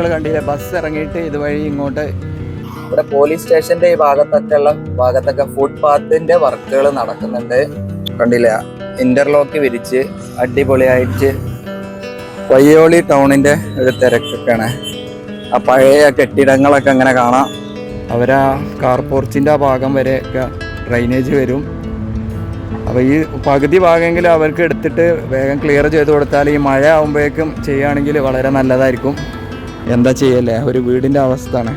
കണ്ടില്ലേ, ബസ് ഇറങ്ങിയിട്ട് ഇതുവഴി ഇങ്ങോട്ട് ഇവിടെ പോലീസ് സ്റ്റേഷന്റെ ഈ ഭാഗത്തൊക്കെ ഫുട്പാത്തിന്റെ വർക്കുകൾ നടക്കുന്നുണ്ട്. കണ്ടില്ല, ഇന്റർലോക്ക് വിരിച്ച് അടിപൊളിയായിട്ട് പയ്യോളി ടൗണിന്റെ ഒരു തിരക്കൊക്കെയാണ്. ആ പഴയ കെട്ടിടങ്ങളൊക്കെ അങ്ങനെ കാണാം. അവരാ കാർ പോർച്ചിന്റെ ആ ഭാഗം വരെയൊക്കെ ഡ്രൈനേജ് വരും. അപ്പോൾ ഈ പകുതി ഭാഗമെങ്കിലും അവർക്ക് എടുത്തിട്ട് വേഗം ക്ലിയർ ചെയ്ത് കൊടുത്താൽ ഈ മഴ ആകുമ്പോഴേക്കും ചെയ്യുകയാണെങ്കിൽ വളരെ നല്ലതായിരിക്കും. എന്താ ചെയ്യല്ലേ, ഒരു വീടിൻ്റെ അവസ്ഥയാണ്.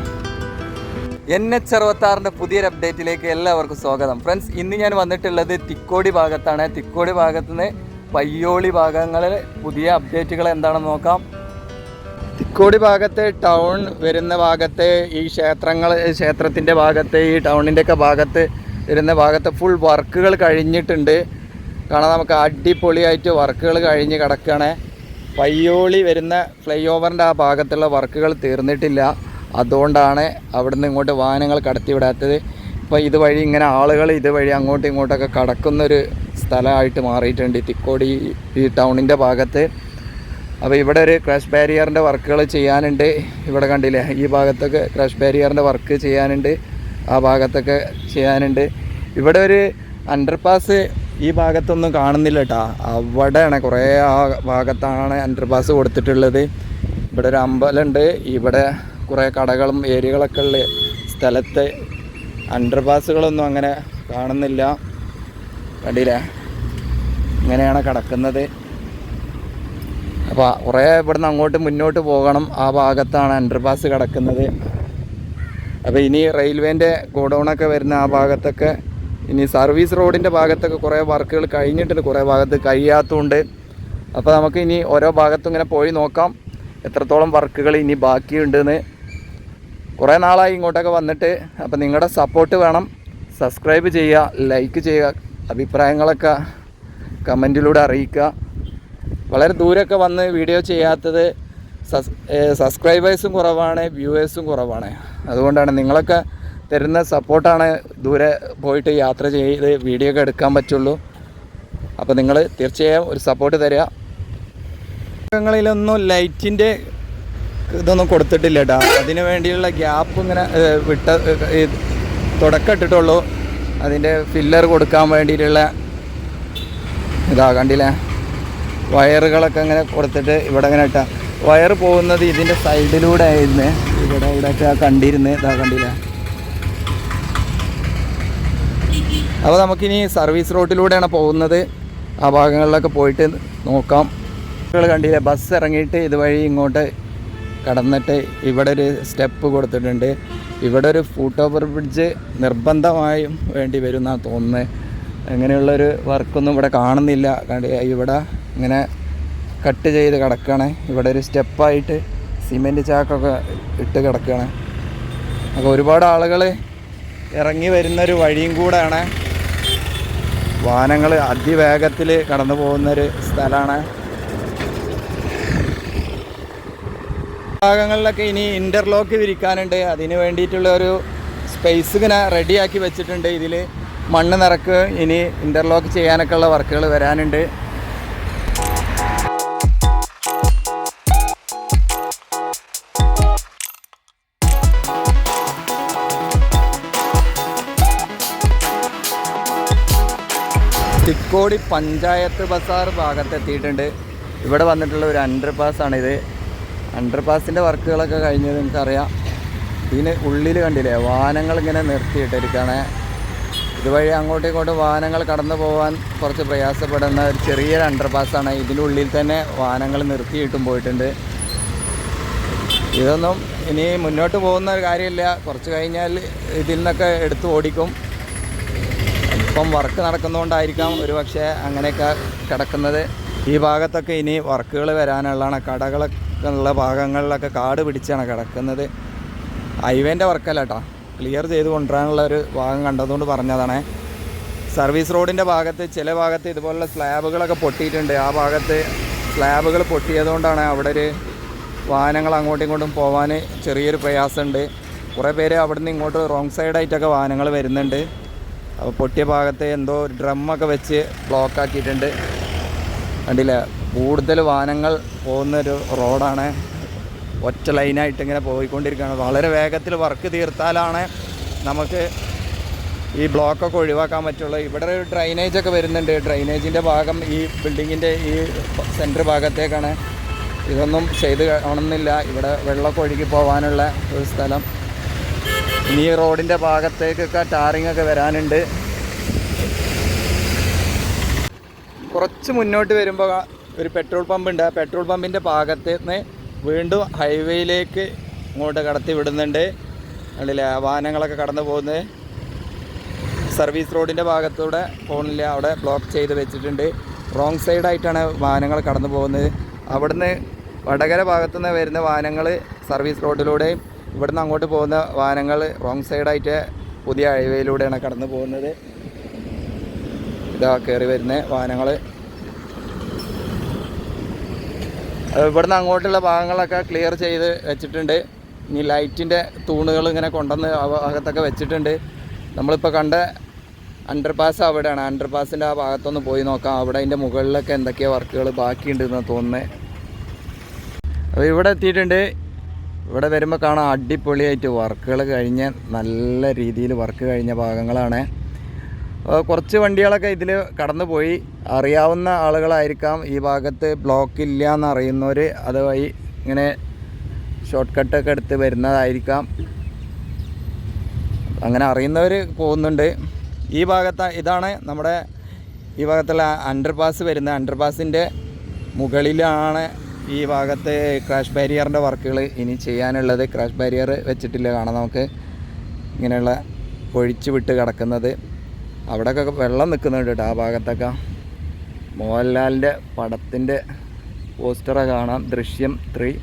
NH66 പുതിയൊരു അപ്ഡേറ്റിലേക്ക് എല്ലാവർക്കും സ്വാഗതം. ഫ്രണ്ട്സ്, ഇന്ന് ഞാൻ വന്നിട്ടുള്ളത് തിക്കോടി ഭാഗത്താണ്. തിക്കോടി ഭാഗത്തു നിന്ന് പയ്യോളി ഭാഗങ്ങളിൽ പുതിയ അപ്ഡേറ്റുകൾ എന്താണെന്ന് നോക്കാം. തിക്കോടി ഭാഗത്ത് ടൗൺ വരുന്ന ഭാഗത്ത് ഈ ക്ഷേത്രത്തിൻ്റെ ഭാഗത്ത് ഈ ടൗണിൻ്റെയൊക്കെ ഭാഗത്ത് വരുന്ന ഭാഗത്ത് ഫുൾ വർക്കുകൾ കഴിഞ്ഞിട്ടുണ്ട്. കാണാൻ നമുക്ക് അടിപൊളിയായിട്ട് വർക്കുകൾ കഴിഞ്ഞ് കിടക്കുകയാണ്. പയ്യോളി വരുന്ന ഫ്ലൈ ഓവറിൻ്റെ ആ ഭാഗത്തുള്ള വർക്കുകൾ തീർന്നിട്ടില്ല. അതുകൊണ്ടാണ് അവിടുന്ന് ഇങ്ങോട്ട് വാഹനങ്ങൾ കടത്തിവിടാത്തത്. ഇപ്പോൾ ഇതുവഴി ഇങ്ങനെ ആളുകൾ ഇതുവഴി അങ്ങോട്ടും ഇങ്ങോട്ടൊക്കെ കടക്കുന്നൊരു സ്ഥലമായിട്ട് മാറിയിട്ടുണ്ട് തിക്കോടി ഈ ടൗണിൻ്റെ ഭാഗത്ത്. അപ്പോൾ ഇവിടെ ഒരു ക്രാഷ് ബാരിയറിൻ്റെ വർക്കുകൾ ചെയ്യാനുണ്ട്. ഇവിടെ കണ്ടില്ലേ, ഈ ഭാഗത്തൊക്കെ ക്രാഷ് ബാരിയറിൻ്റെ വർക്ക് ചെയ്യാനുണ്ട്, ആ ഭാഗത്തൊക്കെ ചെയ്യാനുണ്ട്. ഇവിടെ ഒരു അണ്ടർപാസ് ഈ ഭാഗത്തൊന്നും കാണുന്നില്ല കേട്ടോ. അവിടെയാണ് കുറേ ആ ഭാഗത്താണ് അണ്ടർപാസ് കൊടുത്തിട്ടുള്ളത്. ഇവിടെ ഒരു അമ്പലമുണ്ട്. ഇവിടെ കുറേ കടകളും ഏരിയകളൊക്കെ ഉള്ള സ്ഥലത്ത് അണ്ടർപാസുകളൊന്നും അങ്ങനെ കാണുന്നില്ല. കണ്ടില്ലേ, ഇങ്ങനെയാണ് കിടക്കുന്നത്. അപ്പോൾ കുറേ ഇവിടുന്ന് അങ്ങോട്ട് മുന്നോട്ട് പോകണം. ആ ഭാഗത്താണ് അണ്ടർപാസ് കിടക്കുന്നത്. അപ്പോൾ ഇനി റെയിൽവേൻ്റെ ഗോഡൗണൊക്കെ വരുന്ന ആ ഭാഗത്തൊക്കെ, ഇനി സർവീസ് റോഡിൻ്റെ ഭാഗത്തൊക്കെ കുറേ വർക്കുകൾ കഴിഞ്ഞിട്ടുണ്ട്, കുറേ ഭാഗത്ത് കഴിയാത്തതുകൊണ്ട്. അപ്പോൾ നമുക്ക് ഇനി ഓരോ ഭാഗത്തും ഇങ്ങനെ പോയി നോക്കാം എത്രത്തോളം വർക്കുകൾ ഇനി ബാക്കിയുണ്ടെന്ന്. കുറേ നാളായി ഇങ്ങോട്ടൊക്കെ വന്നിട്ട്. അപ്പോൾ നിങ്ങളുടെ സപ്പോർട്ട് വേണം. സബ്സ്ക്രൈബ് ചെയ്യുക, ലൈക്ക് ചെയ്യുക, അഭിപ്രായങ്ങളൊക്കെ കമൻറ്റിലൂടെ അറിയിക്കുക. വളരെ ദൂരമൊക്കെ വന്ന് വീഡിയോ ചെയ്യാത്തത് സബ്സ്ക്രൈബേഴ്സും കുറവാണ്, വ്യൂവേഴ്സും കുറവാണ്. അതുകൊണ്ടാണ് നിങ്ങളൊക്കെ തരുന്ന സപ്പോർട്ടാണ് ദൂരെ പോയിട്ട് യാത്ര ചെയ്ത് വീഡിയോ ഒക്കെ എടുക്കാൻ പറ്റുള്ളൂ. അപ്പോൾ നിങ്ങൾ തീർച്ചയായും ഒരു സപ്പോർട്ട് തരിക. ങ്ങളിലൊന്നും ലൈറ്റിൻ്റെ ഇതൊന്നും കൊടുത്തിട്ടില്ല കേട്ടോ. അതിന് വേണ്ടിയുള്ള ഗ്യാപ്പ് ഇങ്ങനെ തുടക്കം ഇട്ടിട്ടുള്ളൂ. അതിൻ്റെ ഫില്ലർ കൊടുക്കാൻ വേണ്ടിയിട്ടുള്ള ഇതാ കണ്ടില്ലേ, വയറുകളൊക്കെ ഇങ്ങനെ കൊടുത്തിട്ട് ഇവിടെ ഇങ്ങനെ ഇട്ടാൽ വയർ പോകുന്നത് ഇതിൻ്റെ സൈഡിലൂടെ ആയിരുന്നു. ഇവിടെയൊക്കെ കണ്ടിരുന്ന് ഇതാ കണ്ടില്ലേ. അപ്പോൾ നമുക്കിനി സർവീസ് റോഡിലൂടെയാണ് പോകുന്നത്. ആ ഭാഗങ്ങളിലൊക്കെ പോയിട്ട് നോക്കാം. കണ്ടില്ലേ, ബസ് ഇറങ്ങിയിട്ട് ഇതുവഴി ഇങ്ങോട്ട് കടന്നിട്ട് ഇവിടെ ഒരു സ്റ്റെപ്പ് കൊടുത്തിട്ടുണ്ട്. ഇവിടെ ഒരു ഫുട് ഓവർ ബ്രിഡ്ജ് നിർബന്ധമായും വേണ്ടി വരും എന്നാണ് തോന്നുന്നത്. അങ്ങനെയുള്ളൊരു വർക്കൊന്നും ഇവിടെ കാണുന്നില്ല. ഇവിടെ ഇങ്ങനെ കട്ട് ചെയ്ത് കിടക്കുകയാണ്. ഇവിടെ ഒരു സ്റ്റെപ്പായിട്ട് സിമെൻറ്റ് ചാക്കൊക്കെ ഇട്ട് കിടക്കുകയാണ്. അപ്പോൾ ഒരുപാട് ആളുകൾ ഇറങ്ങി വരുന്നൊരു വഴിയും കൂടെയാണ്. വാഹനങ്ങൾ അതിവേഗത്തിൽ കടന്നു പോകുന്നൊരു സ്ഥലമാണ്. ഭാഗങ്ങളിലൊക്കെ ഇനി ഇൻ്റർലോക്ക് വിരിക്കാനുണ്ട്. അതിന് വേണ്ടിയിട്ടുള്ള ഒരു സ്പേസ് ഇങ്ങനെ റെഡിയാക്കി വെച്ചിട്ടുണ്ട്. ഇതിൽ മണ്ണ് നിറക്ക് ഇനി ഇൻ്റർലോക്ക് ചെയ്യാനൊക്കെ ഉള്ള വർക്കുകൾ വരാനുണ്ട്. തിക്കോടി പഞ്ചായത്ത് ബസാർ ഭാഗത്തെത്തിയിട്ടുണ്ട്. ഇവിടെ വന്നിട്ടുള്ള ഒരു അണ്ടർപാസ്സാണിത്. അണ്ടർപാസിൻ്റെ വർക്കുകളൊക്കെ കഴിഞ്ഞത് നിങ്ങൾക്കറിയാം. ഇതിന് ഉള്ളിൽ കണ്ടില്ലേ, വാഹനങ്ങൾ ഇങ്ങനെ നിർത്തിയിട്ടിരിക്കുകയാണ്. ഇതുവഴി അങ്ങോട്ടും ഇങ്ങോട്ടും വാഹനങ്ങൾ കടന്നു പോകാൻ കുറച്ച് പ്രയാസപ്പെടുന്ന ഒരു ചെറിയൊരു അണ്ടർപാസ്സാണ്. ഇതിനുള്ളിൽ തന്നെ വാഹനങ്ങൾ നിർത്തിയിട്ടും പോയിട്ടുണ്ട്. ഇതൊന്നും ഇനി മുന്നോട്ട് പോകുന്ന ഒരു കാര്യമില്ല. കുറച്ച് കഴിഞ്ഞാൽ ഇതിൽ നിന്നൊക്കെ എടുത്ത് ഓടിക്കും. ഇപ്പം വർക്ക് നടക്കുന്നതുകൊണ്ടായിരിക്കാം ഒരു പക്ഷേ അങ്ങനെയൊക്കെ കിടക്കുന്നത്. ഈ ഭാഗത്തൊക്കെ ഇനി വർക്കുകൾ വരാനുള്ളതാണ്. കടകളൊക്കെ ഉള്ള ഭാഗങ്ങളിലൊക്കെ കാട് പിടിച്ചാണ് കിടക്കുന്നത്. ഹൈവേൻ്റെ വർക്കല്ല കേട്ടോ, ക്ലിയർ ചെയ്ത് കൊണ്ടുവരാനുള്ള ഒരു ഭാഗം കണ്ടതുകൊണ്ട് പറഞ്ഞതാണ്. സർവീസ് റോഡിൻ്റെ ഭാഗത്ത് ചില ഭാഗത്ത് ഇതുപോലുള്ള സ്ലാബുകളൊക്കെ പൊട്ടിയിട്ടുണ്ട്. ആ ഭാഗത്ത് സ്ലാബുകൾ പൊട്ടിയതുകൊണ്ടാണ് അവിടെ ഒരു വാഹനങ്ങൾ അങ്ങോട്ടും ഇങ്ങോട്ടും പോകാൻ ചെറിയൊരു പ്രയാസമുണ്ട്. കുറേ പേര് അവിടുന്ന് ഇങ്ങോട്ട് റോങ് സൈഡായിട്ടൊക്കെ വാഹനങ്ങൾ വരുന്നുണ്ട്. അപ്പോൾ പൊട്ടിയ ഭാഗത്ത് എന്തോ ഡ്രമ്മൊക്കെ വെച്ച് ബ്ലോക്കാക്കിയിട്ടുണ്ട്. കണ്ടില്ല, കൂടുതൽ വാഹനങ്ങൾ പോകുന്നൊരു റോഡാണ്. ഒറ്റ ലൈനായിട്ട് ഇങ്ങനെ പോയിക്കൊണ്ടിരിക്കുകയാണ്. വളരെ വേഗത്തിൽ വർക്ക് തീർത്താലാണ് നമുക്ക് ഈ ബ്ലോക്കൊക്കെ ഒഴിവാക്കാൻ പറ്റുള്ളൂ. ഇവിടെ ഒരു ഡ്രൈനേജൊക്കെ വരുന്നുണ്ട്. ഡ്രൈനേജിൻ്റെ ഭാഗം ഈ ബിൽഡിങ്ങിൻ്റെ ഈ സെൻറ്റർ ഭാഗത്തേക്കാണ്. ഇതൊന്നും ചെയ്ത് കാണുന്നില്ല. ഇവിടെ വെള്ളമൊക്കെ ഒഴുകി പോകാനുള്ള ഒരു സ്ഥലം. ഇനി ഈ റോഡിൻ്റെ ഭാഗത്തേക്കൊക്കെ ടാറിങ്ങൊക്കെ വരാനുണ്ട്. കുറച്ച് മുന്നോട്ട് വരുമ്പോൾ ഒരു പെട്രോൾ പമ്പ് ഉണ്ട്. ആ പെട്രോൾ പമ്പിൻ്റെ ഭാഗത്ത് നിന്ന് വീണ്ടും ഹൈവേയിലേക്ക് ഇങ്ങോട്ട് കടത്തി വിടുന്നുണ്ട്. കണ്ടില്ലേ, വാഹനങ്ങളൊക്കെ കടന്നു പോകുന്നത്. സർവീസ് റോഡിൻ്റെ ഭാഗത്തൂടെ പോകുന്നില്ല, അവിടെ ബ്ലോക്ക് ചെയ്ത് വെച്ചിട്ടുണ്ട്. റോങ് സൈഡായിട്ടാണ് വാഹനങ്ങൾ കടന്നു പോകുന്നത്. അവിടുന്ന് വടകര ഭാഗത്തുനിന്ന് വരുന്ന വാഹനങ്ങൾ സർവീസ് റോഡിലൂടെയും ഇവിടുന്ന് അങ്ങോട്ട് പോകുന്ന വാഹനങ്ങൾ റോങ് സൈഡായിട്ട് പുതിയ ഹൈവേയിലൂടെയാണ് കടന്നു പോകുന്നത്. ഇതാ കയറി വരുന്ന വാഹനങ്ങൾ. ഇവിടുന്ന് അങ്ങോട്ടുള്ള ഭാഗങ്ങളൊക്കെ ക്ലിയർ ചെയ്ത് വെച്ചിട്ടുണ്ട്. ഇനി ലൈറ്റിൻ്റെ തൂണുകൾ ഇങ്ങനെ കൊണ്ടുവന്ന് ഭാഗത്തൊക്കെ വെച്ചിട്ടുണ്ട്. നമ്മളിപ്പോൾ കണ്ട അണ്ടർപാസ് അവിടെയാണ്. അണ്ടർപാസിൻ്റെ ആ ഭാഗത്തൊന്ന് പോയി നോക്കാം. അവിടെ അതിൻ്റെ മുകളിലൊക്കെ എന്തൊക്കെയോ വർക്കുകൾ ബാക്കിയുണ്ടെന്ന് തോന്നുന്നത്. അപ്പോൾ ഇവിടെ എത്തിയിട്ടുണ്ട്. ഇവിടെ വരുമ്പോൾ കാണാം അടിപൊളിയായിട്ട് വർക്കുകൾ കഴിഞ്ഞ നല്ല രീതിയിൽ വർക്ക് കഴിഞ്ഞ ഭാഗങ്ങളാണ്. കുറച്ച് വണ്ടികളൊക്കെ ഇതിൽ കടന്നു പോയി. അറിയാവുന്ന ആളുകളായിരിക്കാം. ഈ ഭാഗത്ത് ബ്ലോക്ക് ഇല്ല എന്നറിയുന്നവർ അതുവഴി ഇങ്ങനെ ഷോർട്ട് കട്ടൊക്കെ എടുത്ത് വരുന്നതായിരിക്കാം. അങ്ങനെ അറിയുന്നവർ പോകുന്നുണ്ട്. ഈ ഭാഗത്ത് ഇതാണ് നമ്മുടെ ഈ ഭാഗത്തുള്ള അണ്ടർപാസ് വരുന്നത്. അണ്ടർപാസിൻ്റെ മുകളിലാണ് ഈ ഭാഗത്ത് ക്രാഷ് ബാരിയറിൻ്റെ വർക്കുകൾ ഇനി ചെയ്യാനുള്ളത്. ക്രാഷ് ബാരിയർ വെച്ചിട്ടില്ല, കാണാം നമുക്ക് ഇങ്ങനെയുള്ള ഒഴിച്ച് വിട്ട് കിടക്കുന്നത്. അവിടെയൊക്കെ വെള്ളം നിൽക്കുന്നുണ്ട് കേട്ടോ. ആ ഭാഗത്തൊക്കെ മോഹൻലാലിൻ്റെ പടത്തിൻ്റെ പോസ്റ്ററ് കാണാം, ദൃശ്യം 3.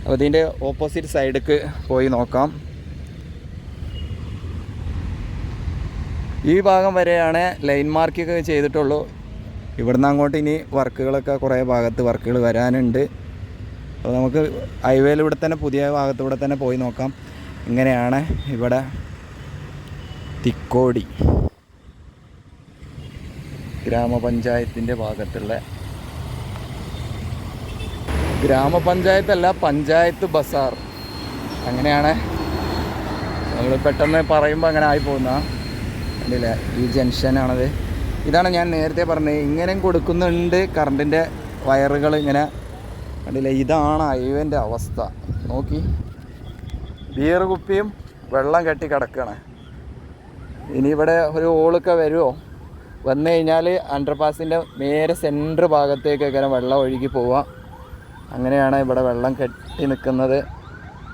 അപ്പോൾ ഇതിൻ്റെ ഓപ്പോസിറ്റ് സൈഡിലേക്ക് പോയി നോക്കാം. ഈ ഭാഗം വരെയാണ് ലൈൻ മാർക്കൊക്കെ ചെയ്തിട്ടുള്ളൂ. ഇവിടുന്ന് അങ്ങോട്ട് ഇനി വർക്കുകളൊക്കെ കുറേ ഭാഗത്ത് വർക്കുകൾ വരാനുണ്ട്. അപ്പോൾ നമുക്ക് ഹൈവേയിലൂടെ തന്നെ പുതിയ ഭാഗത്തൂടെ തന്നെ പോയി നോക്കാം. ഇങ്ങനെയാണ് ഇവിടെ തിക്കോടി ഗ്രാമപഞ്ചായത്തിൻ്റെ ഭാഗത്തുള്ള, ഗ്രാമപഞ്ചായത്തല്ല പഞ്ചായത്ത് ബസാർ, അങ്ങനെയാണ് നമ്മൾ പെട്ടെന്ന് പറയുമ്പോൾ അങ്ങനെ ആയി പോകുന്ന. കണ്ടില്ലേ, ഈ ജംഗ്ഷനാണത്. ഇതാണ് ഞാൻ നേരത്തെ പറഞ്ഞത്, ഇങ്ങനെയും കൊടുക്കുന്നുണ്ട് കറണ്ടിൻ്റെ വയറുകൾ ഇങ്ങനെ. കണ്ടില്ലേ, ഇതാണ് ഹൈവേൻ്റെ അവസ്ഥ. നോക്കി, ബിയർ കുപ്പിയും വെള്ളം കെട്ടി കിടക്കുകയാണ്. ഇനി ഇവിടെ ഒരു ഹോളൊക്കെ വരുമോ? വന്നു കഴിഞ്ഞാൽ അണ്ടർപാസിൻ്റെ നേരെ സെൻറ്റർ ഭാഗത്തേക്കൊക്കെ വെള്ളം ഒഴുകി പോവുക. അങ്ങനെയാണ് ഇവിടെ വെള്ളം കെട്ടി നിൽക്കുന്നത്.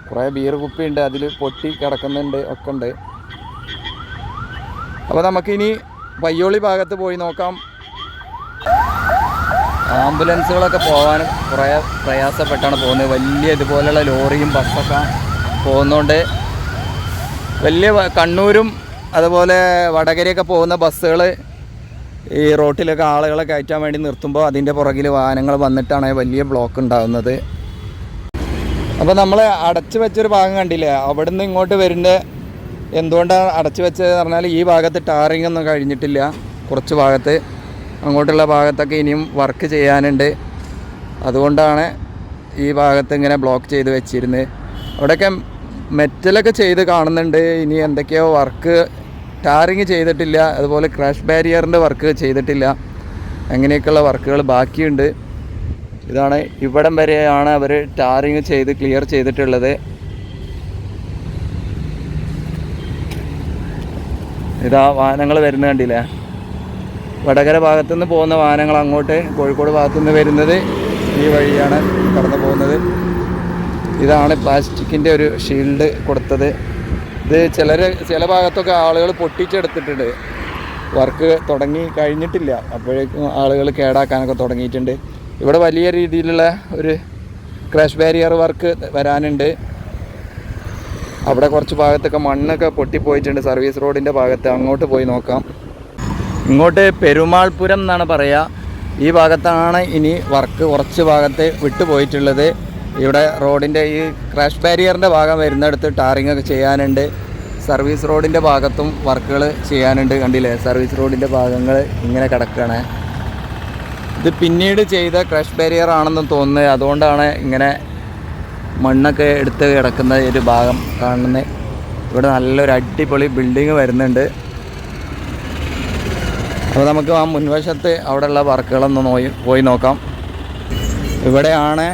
കുറേ ബിയർ കുപ്പിയുണ്ട്, അതിൽ പൊട്ടി കിടക്കുന്നുണ്ട്, ഒക്കെ ഉണ്ട്. അപ്പോൾ നമുക്കിനി പയ്യോളി ഭാഗത്ത് പോയി നോക്കാം. ആംബുലൻസുകളൊക്കെ പോകാൻ കുറേ പ്രയാസപ്പെട്ടാണ് പോകുന്നത്. വലിയ ഇതുപോലെയുള്ള ലോറിയും ബസ്സൊക്കെ പോകുന്നതുകൊണ്ട് വലിയ കണ്ണൂരും അതുപോലെ വടകരയൊക്കെ പോകുന്ന ബസ്സുകൾ ഈ റോട്ടിലൊക്കെ ആളുകളെ കയറ്റാൻ വേണ്ടി നിർത്തുമ്പോൾ അതിൻ്റെ പുറകിൽ വാഹനങ്ങൾ വന്നിട്ടാണ് വലിയ ബ്ലോക്ക് ഉണ്ടാകുന്നത്. അപ്പോൾ നമ്മൾ അടച്ചു വെച്ചൊരു ഭാഗം കണ്ടില്ലേ, അവിടെ നിന്ന് ഇങ്ങോട്ട് വരുന്ന എന്തുകൊണ്ടാണ് അടച്ചു വെച്ചതെന്ന് പറഞ്ഞാൽ ഈ ഭാഗത്ത് ടാറിങ് ഒന്നും കഴിഞ്ഞിട്ടില്ല. കുറച്ച് ഭാഗത്ത് അങ്ങോട്ടുള്ള ഭാഗത്തൊക്കെ ഇനിയും വർക്ക് ചെയ്യാനുണ്ട്. അതുകൊണ്ടാണ് ഈ ഭാഗത്ത് ഇങ്ങനെ ബ്ലോക്ക് ചെയ്ത് വെച്ചിരുന്നത്. അവിടെയൊക്കെ മെറ്റലൊക്കെ ചെയ്ത് കാണുന്നുണ്ട്. ഇനി എന്തൊക്കെയോ വർക്ക് ടാറിങ് ചെയ്തിട്ടില്ല. അതുപോലെ ക്രാഷ് ബാരിയറിൻ്റെ വർക്ക് ചെയ്തിട്ടില്ല. അങ്ങനെയൊക്കെയുള്ള വർക്കുകൾ ബാക്കിയുണ്ട്. ഇതാണ് ഇവിടം വരെയാണ് അവർ ടാറിങ് ചെയ്ത് ക്ലിയർ ചെയ്തിട്ടുള്ളത്. ഇതാ വാഹനങ്ങൾ വരുന്നത് കണ്ടില്ലേ, വടകര ഭാഗത്തുനിന്ന് പോകുന്ന വാഹനങ്ങൾ അങ്ങോട്ട് കോഴിക്കോട് ഭാഗത്തുനിന്ന് വരുന്നത് ഈ വഴിയാണ് കടന്നു പോകുന്നത്. ഇതാണ് പ്ലാസ്റ്റിക്കിൻ്റെ ഒരു ഷീൽഡ് കൊടുത്തത്. ഇത് ചില ഭാഗത്തൊക്കെ ആളുകൾ പൊട്ടിച്ചെടുത്തിട്ടുണ്ട്. വർക്ക് തുടങ്ങി കഴിഞ്ഞിട്ടില്ല, അപ്പോഴേക്കും ആളുകൾ കേടാക്കാനൊക്കെ തുടങ്ങിയിട്ടുണ്ട്. ഇവിടെ വലിയ രീതിയിലുള്ള ഒരു ക്രാഷ് ബാരിയർ വർക്ക് വരാനുണ്ട്. അവിടെ കുറച്ച് ഭാഗത്തൊക്കെ മണ്ണൊക്കെ പൊട്ടിപ്പോയിട്ടുണ്ട്. സർവീസ് റോഡിൻ്റെ ഭാഗത്ത് അങ്ങോട്ട് പോയി നോക്കാം. ഇങ്ങോട്ട് പെരുമാൾപുരം എന്നാണ് പറയുക. ഈ ഭാഗത്താണ് ഇനി വർക്ക് കുറച്ച് ഭാഗത്ത് വിട്ടുപോയിട്ടുള്ളത്. ഇവിടെ റോഡിൻ്റെ ഈ ക്രാഷ് ബാരിയറിൻ്റെ ഭാഗം വരുന്നിടത്ത് ടാറിങ് ഒക്കെ ചെയ്യാനുണ്ട്. സർവീസ് റോഡിൻ്റെ ഭാഗത്തും വർക്കുകൾ ചെയ്യാനുണ്ട്. കണ്ടില്ലേ, സർവീസ് റോഡിൻ്റെ ഭാഗങ്ങൾ ഇങ്ങനെ കിടക്കുകയാണ്. ഇത് പിന്നീട് ചെയ്ത ക്രാഷ് ബാരിയർ ആണെന്ന് തോന്നുന്നത്. അതുകൊണ്ടാണ് ഇങ്ങനെ മണ്ണൊക്കെ എടുത്ത് കിടക്കുന്ന ഒരു ഭാഗം കാണുന്നത്. ഇവിടെ നല്ലൊരു അടിപൊളി ബിൽഡിങ് വരുന്നുണ്ട്. അപ്പോൾ നമുക്ക് ആ മുൻവശത്ത് അവിടെയുള്ള വർക്കുകളൊന്ന് പോയി നോക്കാം. ഇവിടെയാണ്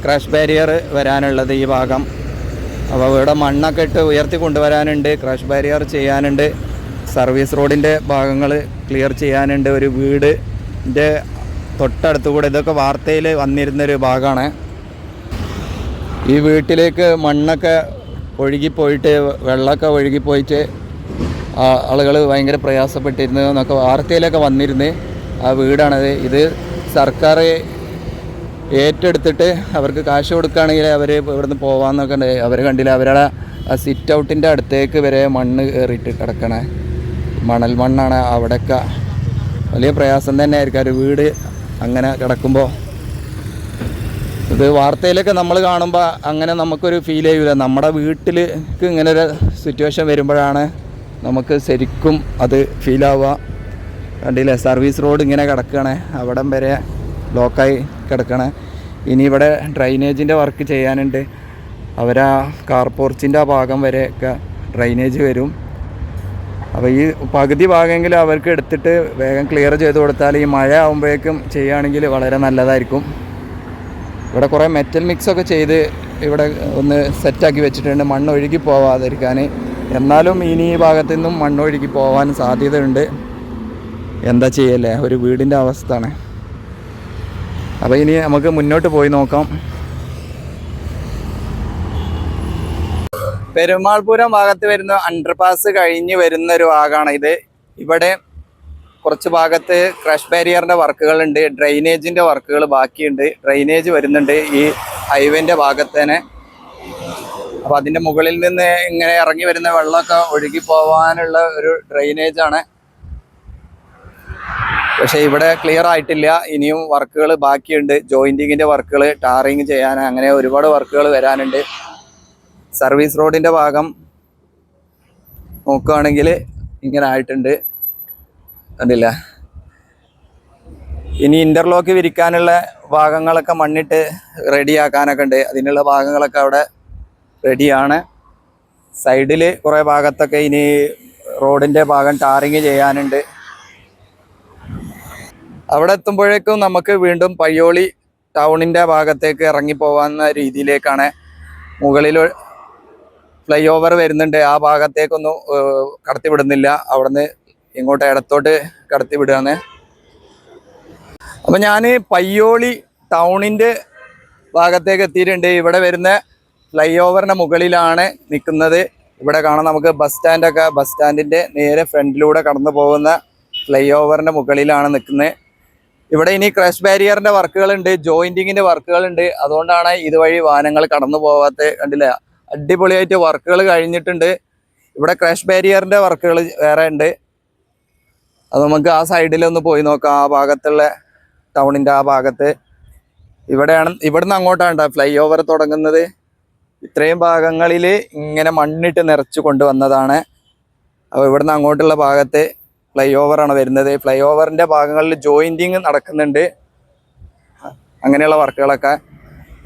ക്രഷ് ബാരിയർ വരാനുള്ളത്, ഈ ഭാഗം. അപ്പോൾ ഇവിടെ മണ്ണൊക്കെ ഇട്ട് ഉയർത്തി കൊണ്ടുവരാനുണ്ട്, ക്രഷ് ബാരിയർ ചെയ്യാനുണ്ട്, സർവീസ് റോഡിൻ്റെ ഭാഗങ്ങൾ ക്ലിയർ ചെയ്യാനുണ്ട്, ഒരു വീടിൻ്റെ തൊട്ടടുത്ത് കൂടെ. ഇതൊക്കെ വാർത്തയിൽ വന്നിരുന്നൊരു ഭാഗമാണ്. ഈ വീട്ടിലേക്ക് മണ്ണൊക്കെ ഒഴുകിപ്പോയിട്ട്, വെള്ളമൊക്കെ ഒഴുകിപ്പോയിട്ട് ആളുകൾ ഭയങ്കര പ്രയാസപ്പെട്ടിരുന്നു എന്നൊക്കെ വാർത്തയിലൊക്കെ വന്നിരുന്നു. ആ വീടാണത്. ഇത് സർക്കാർ ഏറ്റെടുത്തിട്ട് അവർക്ക് കാശ് കൊടുക്കുകയാണെങ്കിൽ അവർ ഇവിടുന്ന് പോകാമെന്നൊക്കെ ഉണ്ട്. അവർ കണ്ടില്ല, അവരുടെ ആ സിറ്റ് ഔട്ടിൻ്റെ അടുത്തേക്ക് വരെ മണ്ണ് കയറിയിട്ട് കിടക്കണേ. മണൽ മണ്ണാണ്. അവിടെയൊക്കെ വലിയ പ്രയാസം തന്നെ ആയിരിക്കും ഒരു വീട് അങ്ങനെ കിടക്കുമ്പോൾ. ഇത് വാർത്തയിലൊക്കെ നമ്മൾ കാണുമ്പോൾ അങ്ങനെ നമുക്കൊരു ഫീൽ ചെയ്യില്ല. നമ്മുടെ വീട്ടിലേക്ക് ഇങ്ങനെ ഒരു സിറ്റുവേഷൻ വരുമ്പോഴാണ് നമുക്ക് ശരിക്കും അത് ഫീലാവുക. കണ്ടില്ലേ, സർവീസ് റോഡ് ഇങ്ങനെ കിടക്കുകയാണ്, അവിടം വരെ ബ്ലോക്കായി കിടക്കണേ. ഇനി ഇവിടെ ഡ്രൈനേജിൻ്റെ വർക്ക് ചെയ്യാനുണ്ട്. അവരാ കാർ പോർച്ചിൻ്റെ ആ ഭാഗം വരെയൊക്കെ ഡ്രൈനേജ് വരും. അപ്പോൾ ഈ പകുതി ഭാഗമെങ്കിലും അവർക്ക് എടുത്തിട്ട് വേഗം ക്ലിയർ ചെയ്ത് കൊടുത്താൽ ഈ മഴ ആകുമ്പോഴേക്കും ചെയ്യുകയാണെങ്കിൽ വളരെ നല്ലതായിരിക്കും. ഇവിടെ കുറേ മെറ്റൽ മിക്സൊക്കെ ചെയ്ത് ഇവിടെ ഒന്ന് സെറ്റാക്കി വെച്ചിട്ടുണ്ട്, മണ്ണ് ഒഴുകി പോവാതിരിക്കാൻ. എന്നാലും ഇനി ഈ ഭാഗത്തു നിന്നും മണ്ണ് ഒഴുകി പോകാൻ സാധ്യതയുണ്ട്. എന്താ ചെയ്യല്ലേ, ഒരു വീടിൻ്റെ അവസ്ഥയാണ്. അപ്പോൾ ഇനി നമുക്ക് മുന്നോട്ട് പോയി നോക്കാം. പെരുമാൾപുരം ഭാഗത്ത് വരുന്ന അണ്ടർപാസ് കഴിഞ്ഞ് വരുന്ന ഒരു ഭാഗമാണ് ഇത്. ഇവിടെ കുറച്ച് ഭാഗത്ത് ക്രഷ് ബാരിയറിൻ്റെ വർക്കുകളുണ്ട്, ഡ്രൈനേജിൻ്റെ വർക്കുകൾ ബാക്കിയുണ്ട്. ഡ്രൈനേജ് വരുന്നുണ്ട് ഈ ഹൈവേൻ്റെ ഭാഗത്ത് തന്നെ. അപ്പോൾ അതിൻ്റെ മുകളിൽ നിന്ന് ഇങ്ങനെ ഇറങ്ങി വരുന്ന വെള്ളമൊക്കെ ഒഴുകി പോകാനുള്ള ഒരു ഡ്രൈനേജാണ്. പക്ഷേ ഇവിടെ ക്ലിയർ ആയിട്ടില്ല, ഇനിയും വർക്കുകൾ ബാക്കിയുണ്ട്. ജോയിൻറ്റിങ്ങിൻ്റെ വർക്കുകൾ, ടാറിങ് ചെയ്യാൻ, അങ്ങനെ ഒരുപാട് വർക്കുകൾ വരാനുണ്ട്. സർവീസ് റോഡിൻ്റെ ഭാഗം നോക്കുകയാണെങ്കിൽ ഇങ്ങനെ ആയിട്ടുണ്ട്, കണ്ടില്ല. ഇനി ഇൻ്റർലോക്ക് വിരിക്കാനുള്ള ഭാഗങ്ങളൊക്കെ മണ്ണിട്ട് റെഡിയാക്കാനൊക്കെ ഉണ്ട്. അതിനുള്ള ഭാഗങ്ങളൊക്കെ അവിടെ റെഡിയാണ്. സൈഡിൽ കുറേ ഭാഗത്തൊക്കെ ഇനി റോഡിൻ്റെ ഭാഗം ടാറിങ് ചെയ്യാനുണ്ട്. അവിടെ എത്തുമ്പോഴേക്കും നമുക്ക് വീണ്ടും പയ്യോളി ടൗണിൻ്റെ ഭാഗത്തേക്ക് ഇറങ്ങിപ്പോകാവുന്ന രീതിയിലേക്കാണ്. മുകളിൽ ഫ്ലൈ ഓവർ വരുന്നുണ്ട്, ആ ഭാഗത്തേക്കൊന്നും കടത്തിവിടുന്നില്ല, അവിടുന്ന് ഇങ്ങോട്ട് ഇടത്തോട്ട് കടത്തിവിടുകയാണ്. അപ്പം ഞാൻ പയ്യോളി ടൗണിൻ്റെ ഭാഗത്തേക്ക് എത്തിയിട്ടുണ്ട്. ഇവിടെ വരുന്ന ഫ്ലൈ ഓവറിൻ്റെ മുകളിലാണ് നിൽക്കുന്നത്. ഇവിടെ കാണാം നമുക്ക് ബസ് സ്റ്റാൻഡൊക്കെ, ബസ് സ്റ്റാൻഡിൻ്റെ നേരെ ഫ്രണ്ടിലൂടെ കടന്നു പോകുന്ന ഫ്ലൈ ഓവറിൻ്റെ മുകളിലാണ് നിൽക്കുന്നത്. ഇവിടെ ഇനി ക്രഷ് ബാരിയറിൻ്റെ വർക്കുകളുണ്ട്, ജോയിൻറ്റിങ്ങിൻ്റെ വർക്കുകളുണ്ട്. അതുകൊണ്ടാണ് ഇതുവഴി വാഹനങ്ങൾ കടന്നു പോകാത്ത. കണ്ടില്ല, അടിപൊളിയായിട്ട് വർക്കുകൾ കഴിഞ്ഞിട്ടുണ്ട്. ഇവിടെ ക്രഷ് ബാരിയറിൻ്റെ വർക്കുകൾ വേറെ ഉണ്ട്. അത് നമുക്ക് ആ സൈഡിലൊന്ന് പോയി നോക്കാം, ആ ഭാഗത്തുള്ള ടൗണിൻ്റെ ആ ഭാഗത്ത്. ഇവിടുന്ന് അങ്ങോട്ടാണ് ഫ്ലൈ ഓവർ തുടങ്ങുന്നത്. ഇത്രയും ഭാഗങ്ങളിൽ ഇങ്ങനെ മണ്ണിട്ട് നിറച്ച് കൊണ്ടുവന്നതാണ്. അപ്പോൾ ഇവിടുന്ന് അങ്ങോട്ടുള്ള ഭാഗത്ത് ഫ്ലൈ ഓവറാണ് വരുന്നത്. ഫ്ലൈ ഓവറിൻ്റെ ഭാഗങ്ങളിൽ ജോയിൻറ്റിങ് നടക്കുന്നുണ്ട്, അങ്ങനെയുള്ള വർക്കുകളൊക്കെ.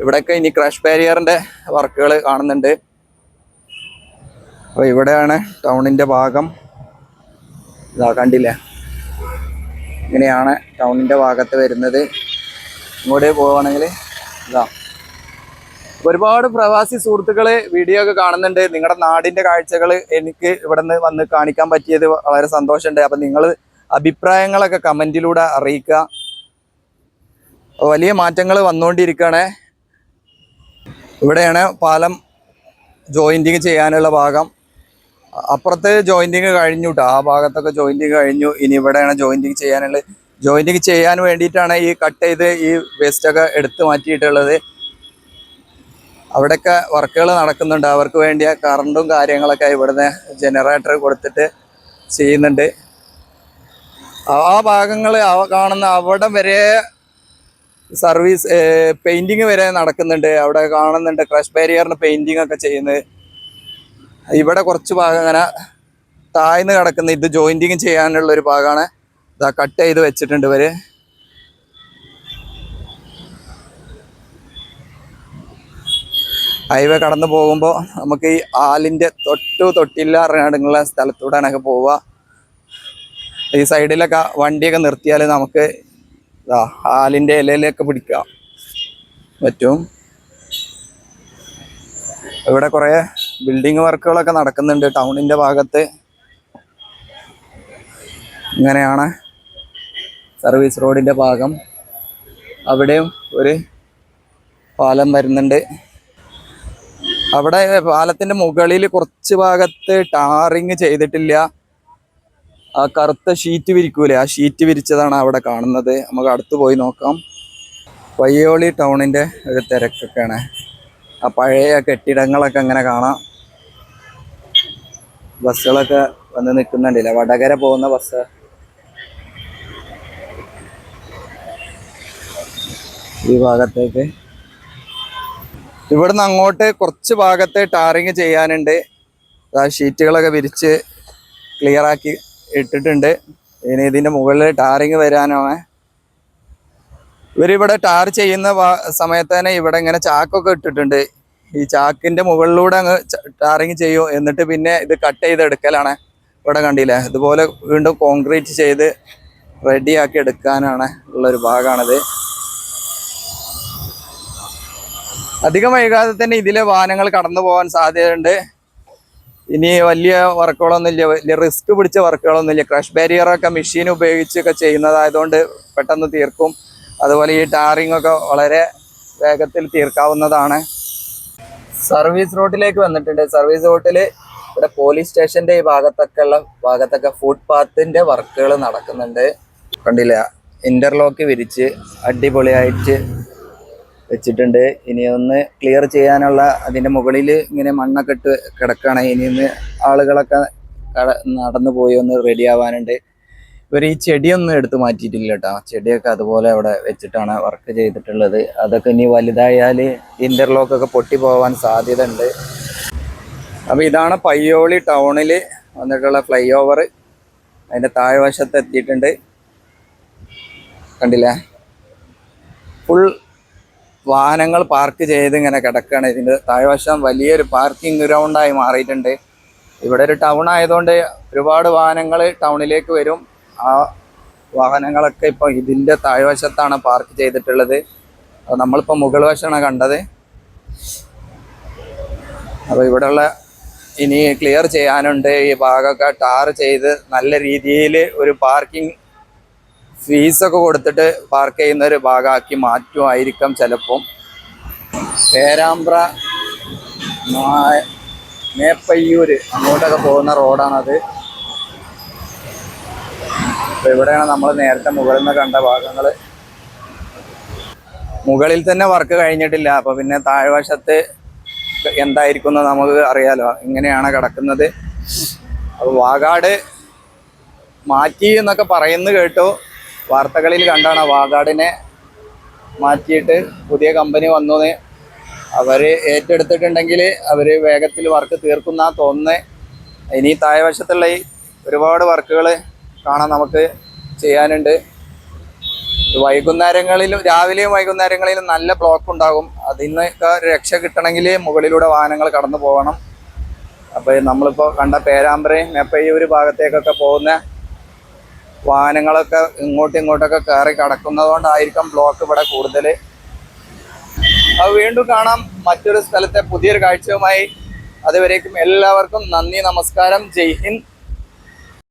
ഇവിടെയൊക്കെ ഇനി ക്രഷ് ബാരിയറിൻ്റെ വർക്കുകൾ കാണുന്നുണ്ട്. അപ്പോൾ ഇവിടെയാണ് ടൗണിൻ്റെ ഭാഗം. ഇതാ കണ്ടില്ലേ, ഇങ്ങനെയാണ് ടൗണിൻ്റെ ഭാഗത്ത് വരുന്നത്. ഇങ്ങോട്ട് പോവുകയാണെങ്കിൽ ഇതാ ഒരുപാട് പ്രവാസി സുഹൃത്തുക്കൾ വീഡിയോ ഒക്കെ കാണുന്നുണ്ട്. നിങ്ങളുടെ നാടിൻ്റെ കാഴ്ചകൾ എനിക്ക് ഇവിടെ നിന്ന് വന്ന് കാണിക്കാൻ പറ്റിയത് വളരെ സന്തോഷമുണ്ട്. അപ്പം നിങ്ങൾ അഭിപ്രായങ്ങളൊക്കെ കമൻറ്റിലൂടെ അറിയിക്കുക. വലിയ മാറ്റങ്ങൾ വന്നുകൊണ്ടിരിക്കുകയാണ്. ഇവിടെയാണ് പാലം ജോയിൻറ്റിങ് ചെയ്യാനുള്ള ഭാഗം. അപ്പുറത്ത് ജോയിൻറ്റിങ് കഴിഞ്ഞു കേട്ടോ, ആ ഭാഗത്തൊക്കെ ജോയിൻറ്റിങ് കഴിഞ്ഞു. ഇനി ഇവിടെയാണ് ജോയിൻറ്റിങ് ചെയ്യാനുള്ളത്. ജോയിൻറ്റിങ് ചെയ്യാൻ വേണ്ടിയിട്ടാണ് ഈ കട്ട് ചെയ്ത് ഈ വേസ്റ്റൊക്കെ എടുത്ത് മാറ്റിയിട്ടുള്ളത്. അവിടെയൊക്കെ വർക്കുകൾ നടക്കുന്നുണ്ട്. അവർക്ക് വേണ്ടിയ കറണ്ടും കാര്യങ്ങളൊക്കെ ഇവിടുന്ന് ജനറേറ്റർ കൊടുത്തിട്ട് ചെയ്യുന്നുണ്ട്. ആ ഭാഗങ്ങൾ കാണുന്ന അവിടെ വരെ സർവീസ് പെയിൻറ്റിങ് വരെ നടക്കുന്നുണ്ട്. അവിടെ കാണുന്നുണ്ട് ക്രഷ് ബാരിയറിന് പെയിൻറ്റിങ് ഒക്കെ ചെയ്യുന്നത്. ഇവിടെ കുറച്ച് ഭാഗം അങ്ങനെ താഴ്ന്ന് കിടക്കുന്ന ഇത് ജോയിൻറ്റിങ് ചെയ്യാനുള്ളൊരു ഭാഗമാണ്. ഇതാ കട്ട് ചെയ്ത് വെച്ചിട്ടുണ്ട് ഇവർ. ഹൈവേ കടന്നു പോകുമ്പോൾ നമുക്ക് ഈ ആലിൻ്റെ തൊട്ടില്ല അറിയാനുള്ള സ്ഥലത്തൂടെയാണൊക്കെ പോവുക. ഈ സൈഡിലൊക്കെ വണ്ടിയൊക്കെ നിർത്തിയാൽ നമുക്ക് ആലിൻ്റെ ഇലയിലൊക്കെ പിടിക്കാൻ പറ്റും. ഇവിടെ കുറേ ബിൽഡിംഗ് വർക്കുകളൊക്കെ നടക്കുന്നുണ്ട് ടൗണിൻ്റെ ഭാഗത്ത്. ഇങ്ങനെയാണ് സർവീസ് റോഡിൻ്റെ ഭാഗം. അവിടെയും ഒരു പാലം വരുന്നുണ്ട്. അവിടെ പാലത്തിൻ്റെ മുകളിൽ കുറച്ച് ഭാഗത്ത് ടാറിങ് ചെയ്തിട്ടില്ല. ആ കറുത്ത ഷീറ്റ് വിരിക്കൂലേ, ആ ഷീറ്റ് വിരിച്ചതാണ് അവിടെ കാണുന്നത്. നമുക്ക് അടുത്ത് പോയി നോക്കാം. പയ്യോളി ടൗണിൻ്റെ ഒരു തിരക്കൊക്കെയാണ്. ആ പഴയ കെട്ടിടങ്ങളൊക്കെ അങ്ങനെ കാണാം. ബസ്സുകളൊക്കെ വന്ന് നിൽക്കുന്നുണ്ടല്ലേ, വടകര പോകുന്ന ബസ്. ഈ ഭാഗത്തേക്ക് ഇവിടുന്ന് അങ്ങോട്ട് കുറച്ച് ഭാഗത്ത് ടാറിങ് ചെയ്യാനുണ്ട്. ആ ഷീറ്റുകളൊക്കെ വിരിച്ച് ക്ലിയറാക്കി ഇട്ടിട്ടുണ്ട്. ഇനി ഇതിൻ്റെ മുകളിൽ ടാറിങ് വരാനാണ്. ഇവരിവിടെ ടാർ ചെയ്യുന്ന സമയത്ത് തന്നെ ഇവിടെ ഇങ്ങനെ ചാക്കൊക്കെ ഇട്ടിട്ടുണ്ട്. ഈ ചാക്കിൻ്റെ മുകളിലൂടെ അങ്ങ് ടാറിങ് ചെയ്യും. എന്നിട്ട് പിന്നെ ഇത് കട്ട് ചെയ്തെടുക്കലാണ്. ഇവിടെ കണ്ടില്ലേ, ഇതുപോലെ വീണ്ടും കോൺക്രീറ്റ് ചെയ്ത് റെഡിയാക്കി എടുക്കാനാണ് ഉള്ളൊരു ഭാഗമാണിത്. അധികം വൈകാതെ തന്നെ ഇതിലെ വാഹനങ്ങൾ കടന്നു പോകാൻ സാധ്യതയുണ്ട്. ഇനി വലിയ വർക്കുകളൊന്നുമില്ല, വലിയ റിസ്ക് പിടിച്ച വർക്കുകളൊന്നുമില്ല. ക്രഷ് ബാരിയറൊക്കെ മെഷീൻ ഉപയോഗിച്ചൊക്കെ ചെയ്യുന്നതായതുകൊണ്ട് പെട്ടെന്ന് തീർക്കും. അതുപോലെ ഈ ടാറിംഗ് ഒക്കെ വളരെ വേഗത്തിൽ തീർക്കാവുന്നതാണ്. സർവീസ് റോഡിലേക്ക് വന്നിട്ടുണ്ട്. സർവീസ് റോഡിൽ ഇവിടെ പോലീസ് സ്റ്റേഷൻ്റെ ഈ ഭാഗത്തൊക്കെ ഫുട്പാത്തിൻ്റെ വർക്കുകൾ നടക്കുന്നുണ്ട്. കണ്ടില്ല, ഇന്റർലോക്ക് വിരിച്ച് അടിപൊളിയായിട്ട് വെച്ചിട്ടുണ്ട്. ഇനി ഒന്ന് ക്ലിയർ ചെയ്യാനുള്ള അതിൻ്റെ മുകളിൽ ഇങ്ങനെ മണ്ണൊക്കെ ഇട്ട് കിടക്കുകയാണ്. ഇനി ഒന്ന് ആളുകളൊക്കെ നടന്നു പോയി ഒന്ന് റെഡി ആവാനുണ്ട്. ഇവർ ഈ ചെടിയൊന്നും എടുത്ത് മാറ്റിയിട്ടില്ല കേട്ടോ. ചെടിയൊക്കെ അതുപോലെ അവിടെ വെച്ചിട്ടാണ് വർക്ക് ചെയ്തിട്ടുള്ളത്. അതൊക്കെ ഇനി വലുതായാൽ ഇന്റർലോക്കൊക്കെ പൊട്ടി പോകാൻ സാധ്യത ഉണ്ട്. അപ്പോൾ ഇതാണ് പയ്യോളി ടൗണിൽ വന്നിട്ടുള്ള ഫ്ലൈ ഓവർ. അതിൻ്റെ താഴ്വശത്ത് എത്തിയിട്ടുണ്ട്. കണ്ടില്ലേ, ഫുൾ വാഹനങ്ങൾ പാർക്ക് ചെയ്ത് ഇങ്ങനെ കിടക്കുകയാണ്. ഇതിൻ്റെ താഴ്വശം വലിയൊരു പാർക്കിംഗ് ഗ്രൗണ്ടായി മാറിയിട്ടുണ്ട്. ഇവിടെ ഒരു ടൗൺ ആയതുകൊണ്ട് ഒരുപാട് വാഹനങ്ങൾ ടൗണിലേക്ക് വരും. ആ വാഹനങ്ങളൊക്കെ ഇപ്പോൾ ഇതിൻ്റെ താഴ്വശത്താണ് പാർക്ക് ചെയ്തിട്ടുള്ളത്. അപ്പോൾ നമ്മളിപ്പോൾ മുകൾ വശമാണ് കണ്ടത്. അപ്പോൾ ഇവിടെയുള്ള ഇനി ക്ലിയർ ചെയ്യാനുണ്ട്. ഈ ഭാഗമൊക്കെ ടാർ ചെയ്ത് നല്ല രീതിയിൽ ഒരു പാർക്കിംഗ് ഫീസൊക്കെ കൊടുത്തിട്ട് പാർക്ക് ചെയ്യുന്ന ഒരു ഭാഗമാക്കി മാറ്റുമായിരിക്കാം ചിലപ്പം. പേരാമ്പ്ര മേപ്പയ്യൂര് അങ്ങോട്ടൊക്കെ പോകുന്ന റോഡാണത്. അപ്പോൾ ഇവിടെയാണ് നമ്മൾ നേരത്തെ മുകളിൽ നിന്ന് കണ്ട ഭാഗങ്ങൾ. മുകളിൽ തന്നെ വർക്ക് കഴിഞ്ഞിട്ടില്ല. അപ്പോൾ പിന്നെ താഴ്വശത്ത് എന്തായിരിക്കും എന്ന് നമുക്ക് അറിയാലോ. ഇങ്ങനെയാണ് കിടക്കുന്നത്. അപ്പോൾ വാഗാട് മാറ്റി എന്നൊക്കെ പറയുന്നത് കേട്ടു. വാർത്തകളിൽ കണ്ടാണ് വാഗാടിനെ മാറ്റിയിട്ട് പുതിയ കമ്പനി വന്നു. അവർ ഏറ്റെടുത്തിട്ടുണ്ടെങ്കിൽ അവർ വേഗത്തിൽ വർക്ക് തീർക്കുന്ന തോന്നുന്നത്. ഇനി താഴ്വശത്തുള്ള ഈ ഒരുപാട് വർക്കുകൾ കാണാൻ നമുക്ക് ചെയ്യാനുണ്ട്. വൈകുന്നേരങ്ങളിലും രാവിലെയും വൈകുന്നേരങ്ങളിലും നല്ല ബ്ലോക്ക് ഉണ്ടാകും. അതിനൊക്കെ രക്ഷ കിട്ടണമെങ്കിൽ മുകളിലൂടെ വാഹനങ്ങൾ കടന്നു പോകണം. അപ്പോൾ നമ്മളിപ്പോൾ കണ്ട പേരാമ്പ്രയും മേപ്പയ്യൂര് ഭാഗത്തേക്കൊക്കെ പോകുന്ന വാഹനങ്ങളൊക്കെ ഇങ്ങോട്ടൊക്കെ കയറി കടക്കുന്നതുകൊണ്ടായിരിക്കും ബ്ലോക്ക് ഇവിടെ കൂടുതൽ. അത് വീണ്ടും കാണാം മറ്റൊരു സ്ഥലത്തെ പുതിയൊരു കാഴ്ചയുമായി. അതുവരേക്കും എല്ലാവർക്കും നന്ദി, നമസ്കാരം, ജയ് ഹിന്ദ്.